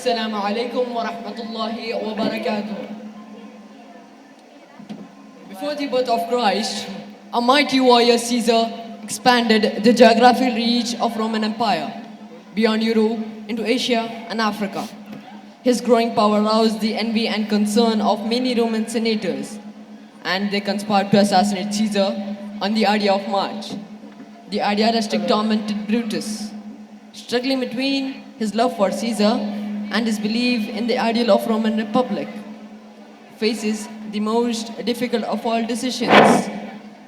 Assalamu alaikum wa rahmatullahi wa barakatuh. Before the birth of Christ, a mighty warrior Caesar expanded the geographical reach of Roman Empire beyond Europe into Asia and Africa. His growing power roused the envy and concern of many Roman senators, and they conspired to assassinate Caesar on the idea of March. The idealistic tormented Brutus, struggling between his love for Caesar and his belief in the ideal of Roman Republic. Faces the most difficult of all decisions.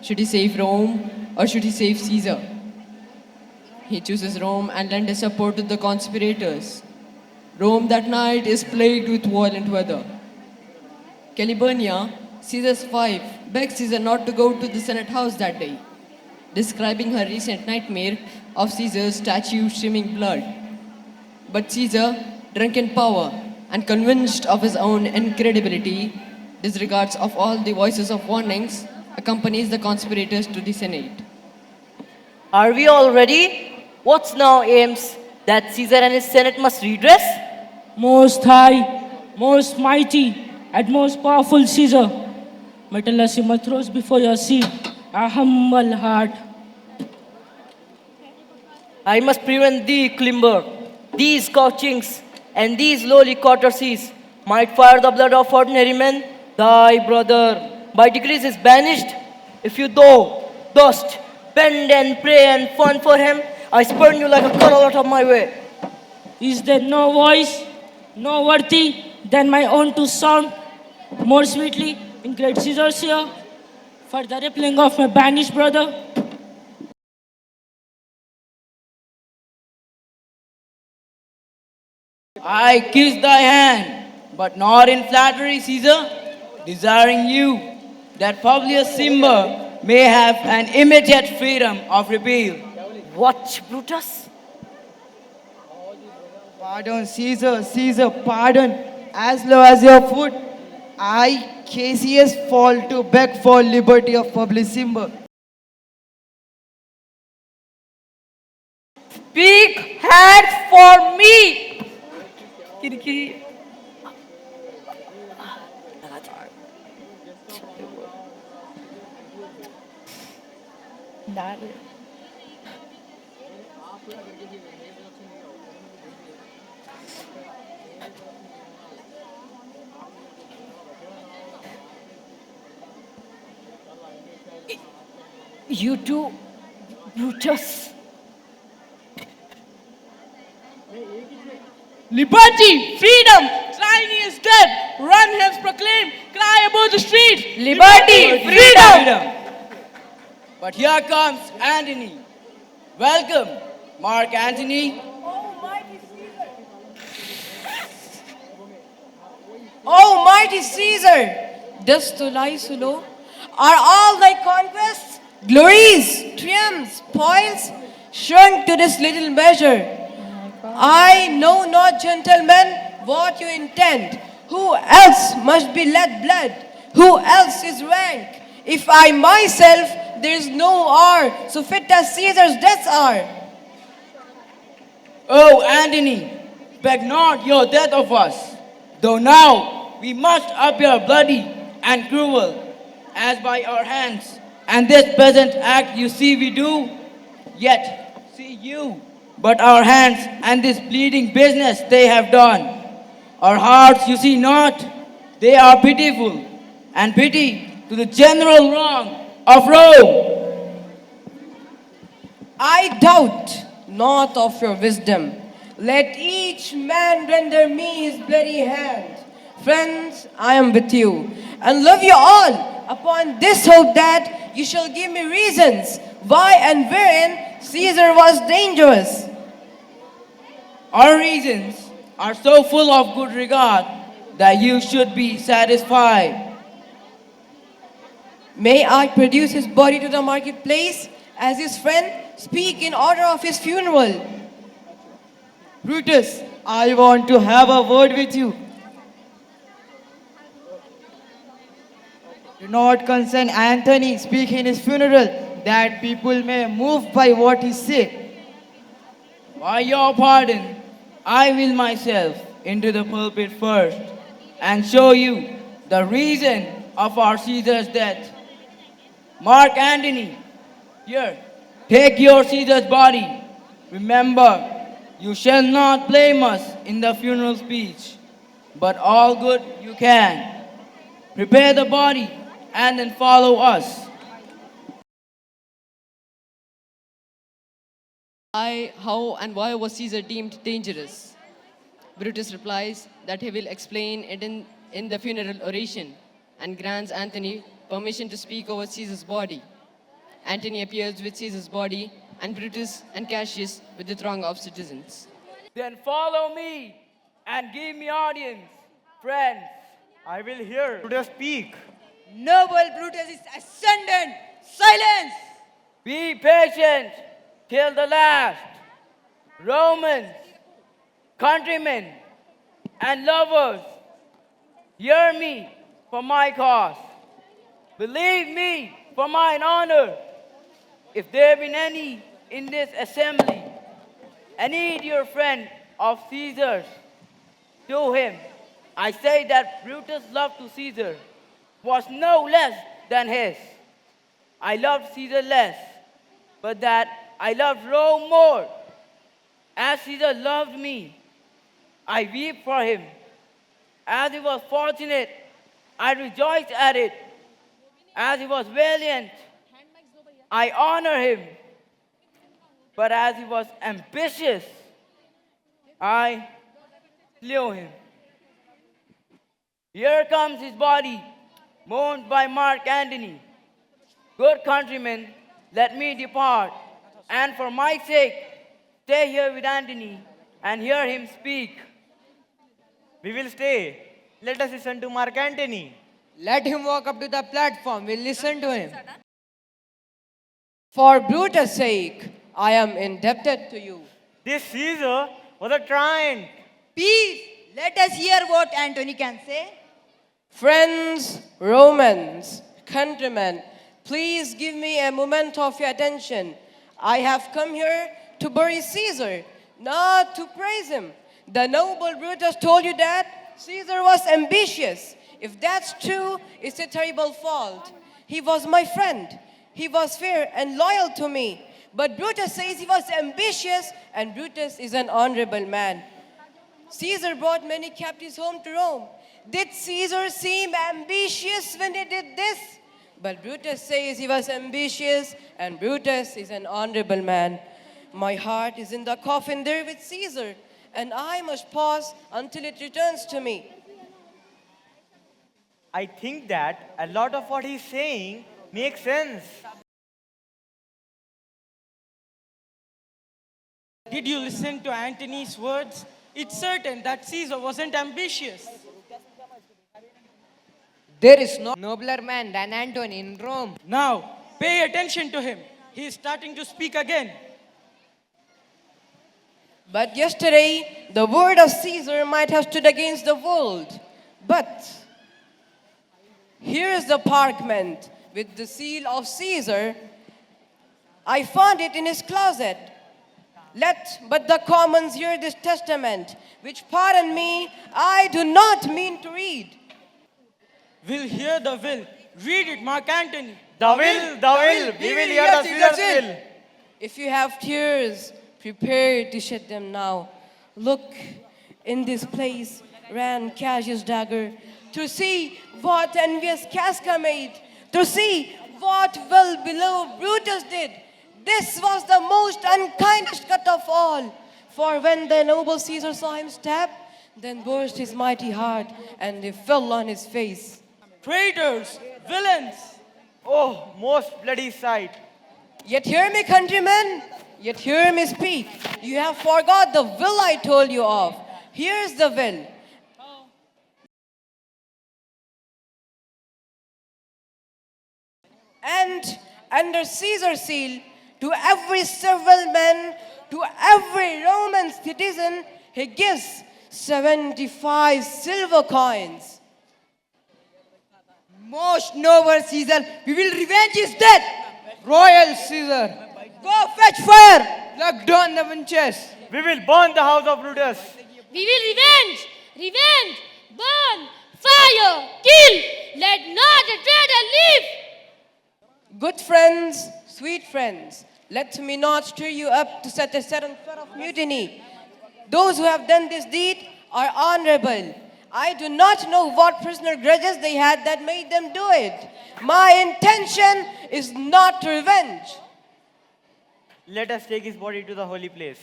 Should he save Rome or should he save Caesar? He chooses Rome and lends his support to the conspirators. Rome that night is plagued with violent weather. Calpurnia, Caesar's wife, begs Caesar not to go to the Senate house that day, describing her recent nightmare of Caesar's statue streaming blood. But Caesar, drunk in power and convinced of his own incredibility, disregards of all the voices of warnings, accompanies the conspirators to the Senate. Are we all ready? What's now aims that Caesar and his Senate must redress? Most high, most mighty, and most powerful Caesar, Metellus throws before your seat a humble heart. I must prevent thee, Climber. These scorchings and these lowly courtesies might fire the blood of ordinary men. Thy brother, by degrees, is banished. If you dost bend and pray and fawn for him, I spurn you like a curl out of my way. Is there no voice, no worthy than my own to sound more sweetly in great Caesar's ear for the rippling of my banished brother? I kiss thy hand, but not in flattery, Caesar, desiring you, that Publius Cimber may have an immediate freedom of repeal. What, Brutus? Pardon, Caesar, Caesar, pardon. As low as your foot, I, Cassius, fall to beg for liberty of Publius Cimber. Big hand for me! Kiri. You too, Brutus. Liberty, freedom, tyranny is dead. Run hence proclaim, cry above the streets. Liberty, freedom. But here comes Antony. Welcome, Mark Antony. O mighty Caesar, dost thou lie so low? Are all thy conquests, glories, triumphs, spoils shrunk to this little measure? I know not, gentlemen, what you intend. Who else must be let blood? Who else is rank? If I myself, there is no hour so fit as Caesar's deaths are. Oh, Antony, beg not your death of us, though now we must appear bloody and cruel, as by our hands, and this present act you see we do, yet see you, but our hands and this bleeding business they have done. Our hearts you see not, they are pitiful, and pity to the general wrong of Rome. I doubt not of your wisdom. Let each man render me his bloody hand. Friends, I am with you, and love you all, upon this hope that you shall give me reasons why and wherein Caesar was dangerous. Our reasons are so full of good regard that you should be satisfied. May I produce his body to the marketplace as his friend speak in order of his funeral? Brutus, I want to have a word with you. Do not concern Antony speak in his funeral, that people may move by what he say. By your pardon, I will myself into the pulpit first and show you the reason of our Caesar's death. Mark Antony, here, take your Caesar's body. Remember, you shall not blame us in the funeral speech, but all good you can. Prepare the body and then follow us. How and why was Caesar deemed dangerous? Brutus replies that he will explain it in the funeral oration and grants Antony permission to speak over Caesar's body. Antony appears with Caesar's body and Brutus and Cassius with the throng of citizens. Then follow me and give me audience, friends. I will hear Brutus speak. Noble Brutus is ascendant. Silence! Be patient till the last. Romans, countrymen, and lovers, hear me for my cause. Believe me for mine honor. If there be any in this assembly, any dear friend of Caesar's, to him I say that Brutus' love to Caesar was no less than his. I loved Caesar less, but that I loved Rome more. As Caesar loved me, I weep for him. As he was fortunate, I rejoiced at it. As he was valiant, I honor him. But as he was ambitious, I slew him. Here comes his body, mourned by Mark Antony. Good countrymen, let me depart, and for my sake, stay here with Antony and hear him speak. We will stay. Let us listen to Mark Antony. Let him walk up to the platform. We'll listen to him. For Brutus' sake, I am indebted to you. This Caesar was a tyrant. Peace! Let us hear what Antony can say. Friends, Romans, countrymen, please give me a moment of your attention. I have come here to bury Caesar, not to praise him. The noble Brutus told you that Caesar was ambitious. If that's true, it's a terrible fault. He was my friend. He was fair and loyal to me. But Brutus says he was ambitious, and Brutus is an honorable man. Caesar brought many captives home to Rome. Did Caesar seem ambitious when he did this? But Brutus says he was ambitious, and Brutus is an honorable man. My heart is in the coffin there with Caesar, and I must pause until it returns to me. I think that a lot of what he's saying makes sense. Did you listen to Antony's words? It's certain that Caesar wasn't ambitious. There is no nobler man than Antony in Rome. Now, pay attention to him. He is starting to speak again. But yesterday, the word of Caesar might have stood against the world. But here is the parchment with the seal of Caesar. I found it in his closet. Let but the commons hear this testament, which, pardon me, I do not mean to read. We'll hear the will. Read it, Mark Antony. The will. We will hear the Caesar's will. If you have tears, prepare to shed them now. Look, in this place ran Cassius' dagger, to see what envious Casca made, to see what well-beloved Brutus did. This was the most unkindest cut of all. For when the noble Caesar saw him stab, then burst his mighty heart, and they fell on his face. Traitors, villains. Oh, most bloody sight. Yet hear me, countrymen. Yet hear me speak. You have forgot the will I told you of. Here's the will. And under Caesar's seal, to every civil man, to every Roman citizen, he gives 75 silver coins. Most noble Caesar, we will revenge his death. Royal Caesar, Go fetch fire. pluck down the winches. We will burn the house of Brutus. We will revenge revenge, burn, fire, kill. Let not a traitor live. Good friends, sweet friends, let me not stir you up to set a sudden threat of mutiny. Those who have done this deed are honorable. I do not know what personal grudges they had that made them do it. My intention is not to revenge. Let us take his body to the holy place.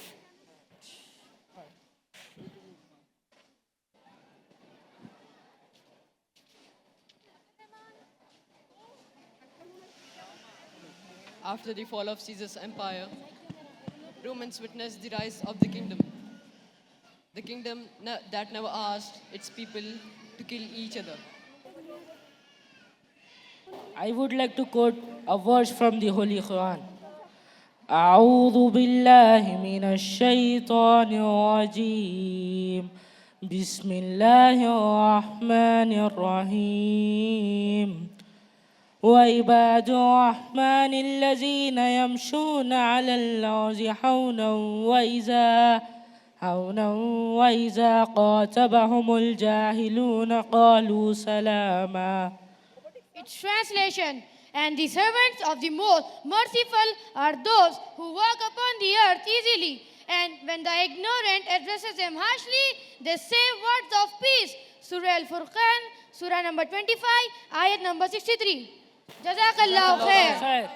After the fall of Caesar's empire, Romans witnessed the rise of the kingdom. The kingdom that never asked its people to kill each other. I would like to quote a verse from the Holy Quran. أعوذ بالله من الشيطان الرجيم بسم الله الرحمن الرحيم وعباد الرحمن الذين يمشون على الأرض وإذا قاتبهم الجاهلون قالوا سلاما. Its translation. And the servants of the most merciful are those who walk upon the earth easily. And when the ignorant addresses them harshly, they say words of peace. Surah Al-Furqan, Surah number 25, ayat number 63. Jazakallahu khair. Khair.